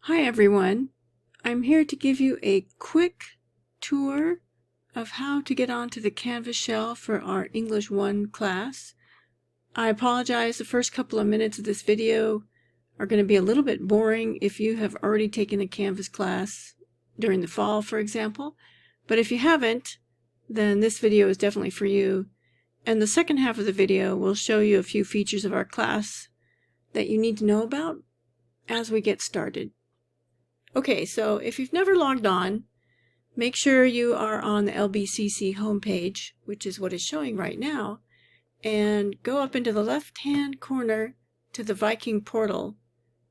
Hi everyone, I'm here to give you a quick tour of how to get onto the Canvas shell for our English 1 class. I apologize, the first couple of minutes of this video are going to be a little bit boring if you have already taken a Canvas class during the fall, for example. But if you haven't, then this video is definitely for you. And the second half of the video will show you a few features of our class that you need to know about as we get started. Okay, so if you've never logged on, make sure you are on the LBCC homepage, which is what is showing right now, and go up into the left-hand corner to the Viking portal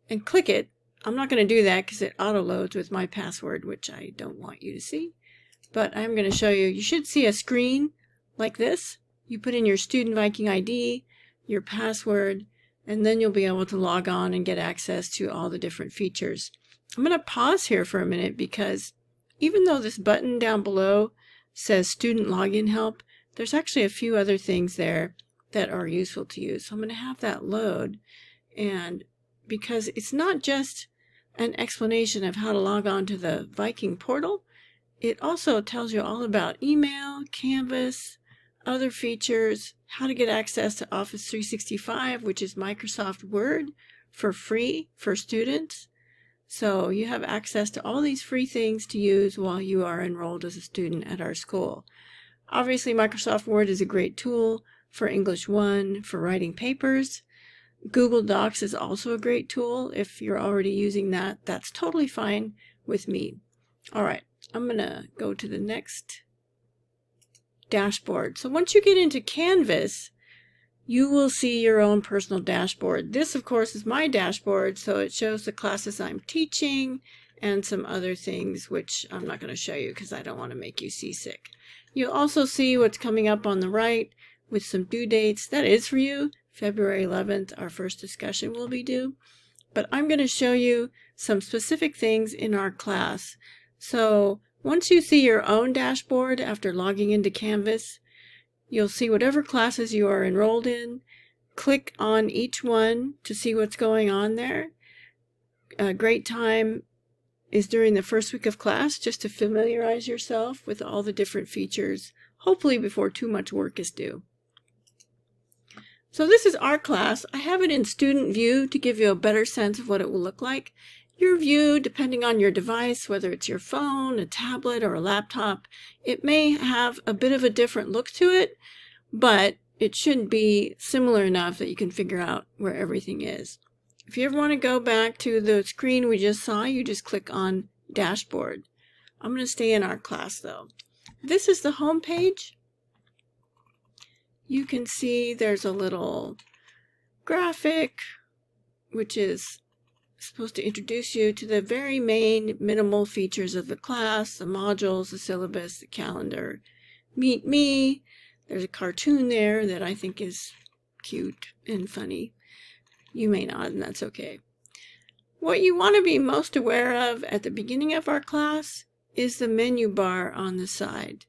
and click it. I'm not going to do that because it auto-loads with my password, which I don't want you to see. But I'm going to show you. You should see a screen like this. You put in your Student Viking ID, your password, and then you'll be able to log on and get access to all the different features. I'm going to pause here for a minute because even though this button down below says Student Login Help, there's actually a few other things there that are useful to you. So I'm going to have that load, and because it's not just an explanation of how to log on to the Viking portal, it also tells you all about email, Canvas, other features, how to get access to Office 365, which is Microsoft Word, for free for students. So you have access to all these free things to use while you are enrolled as a student at our school. Obviously, Microsoft Word is a great tool for English 1, for writing papers. Google Docs is also a great tool. If you're already using that, that's totally fine with me. All right, I'm going to go to the next dashboard. So once you get into Canvas, you will see your own personal dashboard. This, of course, is my dashboard, so it shows the classes I'm teaching and some other things, which I'm not going to show you because I don't want to make you seasick. You'll also see what's coming up on the right with some due dates. That is for you. February 11th, our first discussion will be due. But I'm going to show you some specific things in our class. So once you see your own dashboard after logging into Canvas, you'll see whatever classes you are enrolled in. Click on each one to see what's going on there. A great time is during the first week of class just to familiarize yourself with all the different features, hopefully before too much work is due. So this is our class. I have it in student view to give you a better sense of what it will look like. Your view, depending on your device, whether it's your phone, a tablet, or a laptop, it may have a bit of a different look to it, but it should be similar enough that you can figure out where everything is. If you ever want to go back to the screen we just saw, you just click on Dashboard. I'm going to stay in our class though. This is the home page. You can see there's a little graphic, which is supposed to introduce you to the very main minimal features of the class, the modules, the syllabus, the calendar. Meet me. There's a cartoon there that I think is cute and funny. You may not, and that's okay. What you want to be most aware of at the beginning of our class is the menu bar on the side.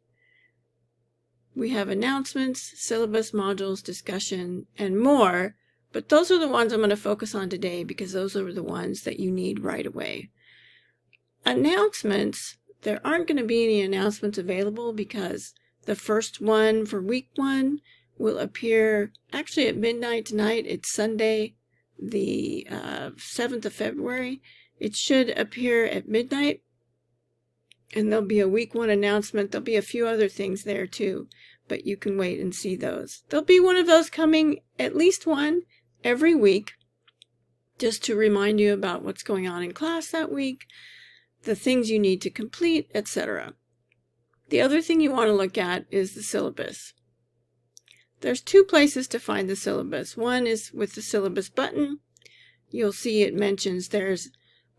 We have announcements, syllabus, modules, discussion, and more. But those are the ones I'm going to focus on today because those are the ones that you need right away. Announcements, there aren't going to be any announcements available because the first one for week 1 will appear actually at midnight tonight. It's Sunday, the 7th of February. It should appear at midnight, and there'll be a week 1 announcement. There'll be a few other things there too, but you can wait and see those. There'll be one of those coming, at least one, every week, just to remind you about what's going on in class that week, the things you need to complete, etc. The other thing you want to look at is the syllabus. There's 2 places to find the syllabus. One is with the syllabus button. You'll see it mentions there's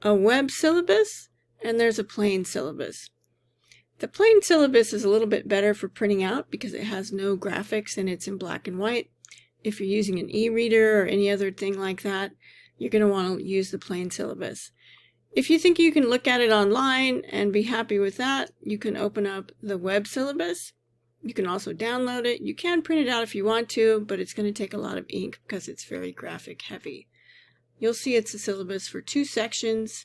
a web syllabus and there's a plain syllabus. The plain syllabus is a little bit better for printing out because it has no graphics and it's in black and white. If you're using an e-reader or any other thing like that, you're going to want to use the plain syllabus. If you think you can look at it online and be happy with that, you can open up the web syllabus. You can also download it. You can print it out if you want to, but it's going to take a lot of ink because it's very graphic heavy. You'll see it's a syllabus for 2 sections.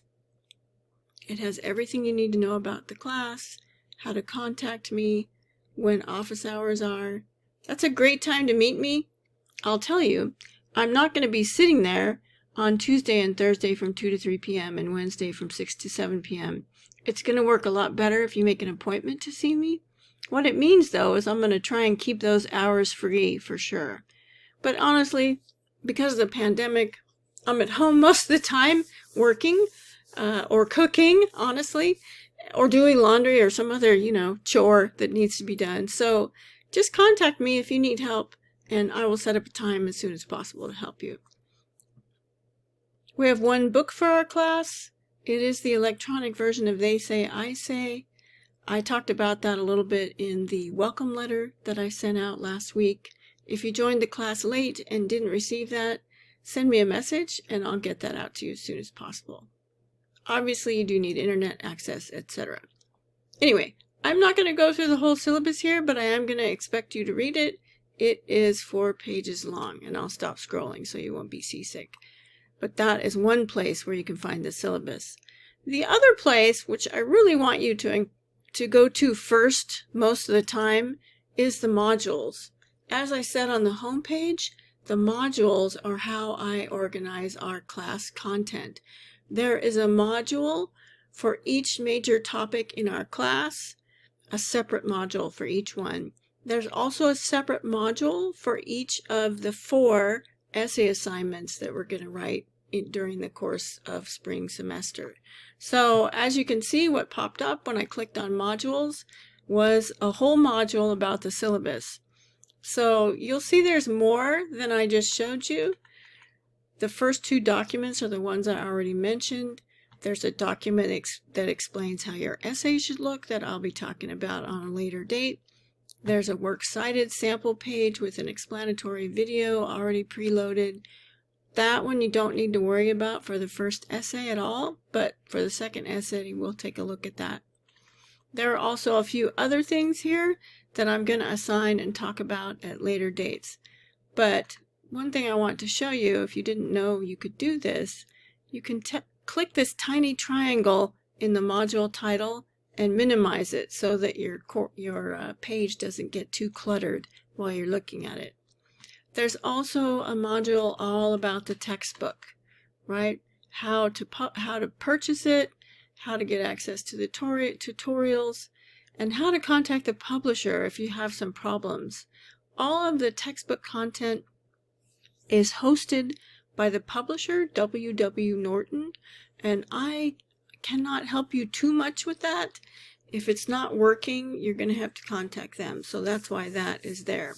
It has everything you need to know about the class, how to contact me, when office hours are. That's a great time to meet me. I'll tell you, I'm not going to be sitting there on Tuesday and Thursday from 2 to 3 p.m. and Wednesday from 6 to 7 p.m. It's going to work a lot better if you make an appointment to see me. What it means, though, is I'm going to try and keep those hours free for sure. But honestly, because of the pandemic, I'm at home most of the time working or cooking, honestly, or doing laundry or some other, chore that needs to be done. So just contact me if you need help, and I will set up a time as soon as possible to help you. We have one book for our class. It is the electronic version of They Say, I Say. I talked about that a little bit in the welcome letter that I sent out last week. If you joined the class late and didn't receive that, send me a message and I'll get that out to you as soon as possible. Obviously, you do need internet access, etc. Anyway, I'm not going to go through the whole syllabus here, but I am going to expect you to read it. It is 4 pages long, and I'll stop scrolling so you won't be seasick. But that is one place where you can find the syllabus. The other place, which I really want you to go to first most of the time, is the modules. As I said on the home page, the modules are how I organize our class content. There is a module for each major topic in our class, a separate module for each one. There's also a separate module for each of the 4 essay assignments that we're going to write during the course of spring semester. So as you can see, what popped up when I clicked on modules was a whole module about the syllabus. So you'll see there's more than I just showed you. The first 2 documents are the ones I already mentioned. There's a document that explains how your essay should look that I'll be talking about on a later date. There's a works cited sample page with an explanatory video already preloaded. That one you don't need to worry about for the first essay at all, but for the second essay we'll take a look at that. There are also a few other things here that I'm going to assign and talk about at later dates. But one thing I want to show you, if you didn't know you could do this, you can click this tiny triangle in the module title and minimize it so that your page doesn't get too cluttered while you're looking at it. There's also a module all about the textbook, right? How to purchase it, how to get access to the tutorials, and how to contact the publisher if you have some problems. All of the textbook content is hosted by the publisher, W.W. Norton, and I cannot help you too much with that. If it's not working, you're going to have to contact them. So that's why that is there.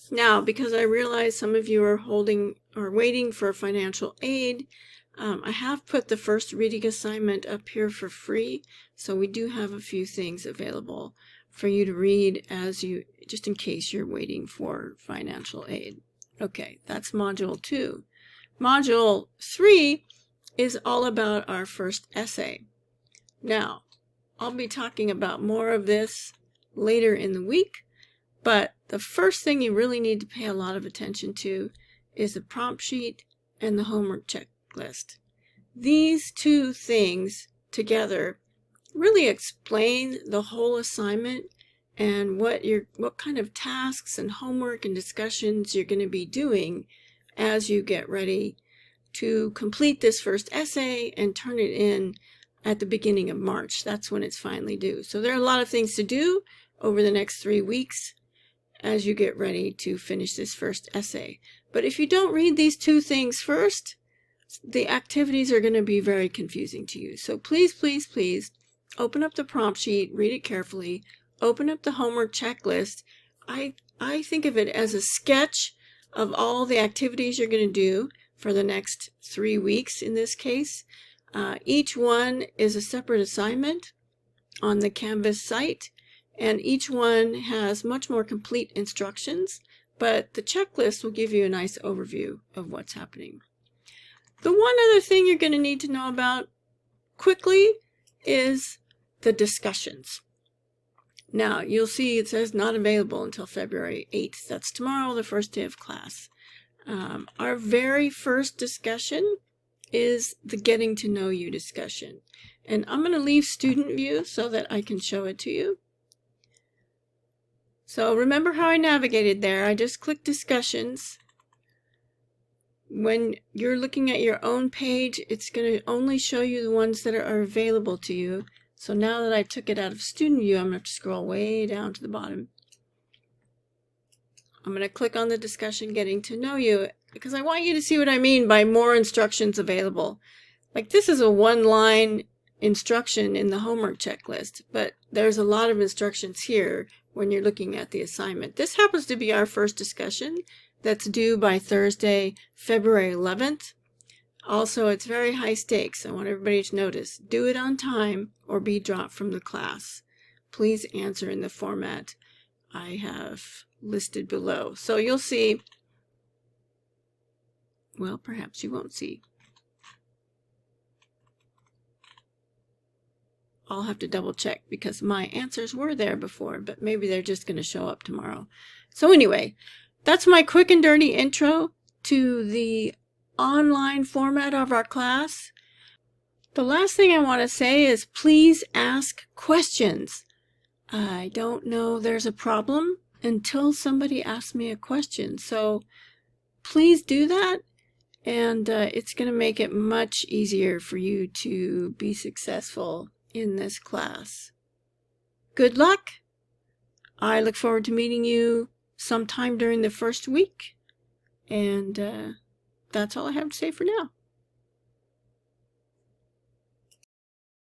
Now, because I realize some of you are waiting for financial aid, I have put the first reading assignment up here for free. So we do have a few things available for you to read just in case you're waiting for financial aid. Okay, that's module 2. Module 3 is all about our first essay. Now, I'll be talking about more of this later in the week, but the first thing you really need to pay a lot of attention to is the prompt sheet and the homework checklist. These 2 things together really explain the whole assignment and what kind of tasks and homework and discussions you're going to be doing as you get ready to complete this first essay and turn it in at the beginning of March. That's when it's finally due. So there are a lot of things to do over the next 3 weeks as you get ready to finish this first essay. But if you don't read these 2 things first, the activities are going to be very confusing to you. So please, please, please open up the prompt sheet, read it carefully, open up the homework checklist. I think of it as a sketch of all the activities you're going to do for the next 3 weeks in this case. Each one is a separate assignment on the Canvas site, and each one has much more complete instructions, but the checklist will give you a nice overview of what's happening. The one other thing you're going to need to know about quickly is the discussions. Now, you'll see it says not available until February 8th. That's tomorrow, the first day of class. Our very first discussion is the getting to know you discussion. And I'm going to leave student view so that I can show it to you. So remember how I navigated there. I just clicked discussions. When you're looking at your own page, it's going to only show you the ones that are available to you. So now that I took it out of student view, I'm going to have to scroll way down to the bottom. I'm going to click on the discussion getting to know you because I want you to see what I mean by more instructions available. Like this is a one-line instruction in the homework checklist, but there's a lot of instructions here when you're looking at the assignment. This happens to be our first discussion that's due by Thursday, February 11th. Also, it's very high stakes. I want everybody to notice. Do it on time or be dropped from the class. Please answer in the format I have listed below. So you'll see, well, perhaps you won't see. I'll have to double check because my answers were there before, but maybe they're just going to show up tomorrow. So anyway, that's my quick and dirty intro to the online format of our class. The last thing I want to say is please ask questions. I don't know there's a problem until somebody asks me a question. So please do that, and it's going to make it much easier for you to be successful in this class. Good luck. I look forward to meeting you sometime during the first week, and that's all I have to say for now.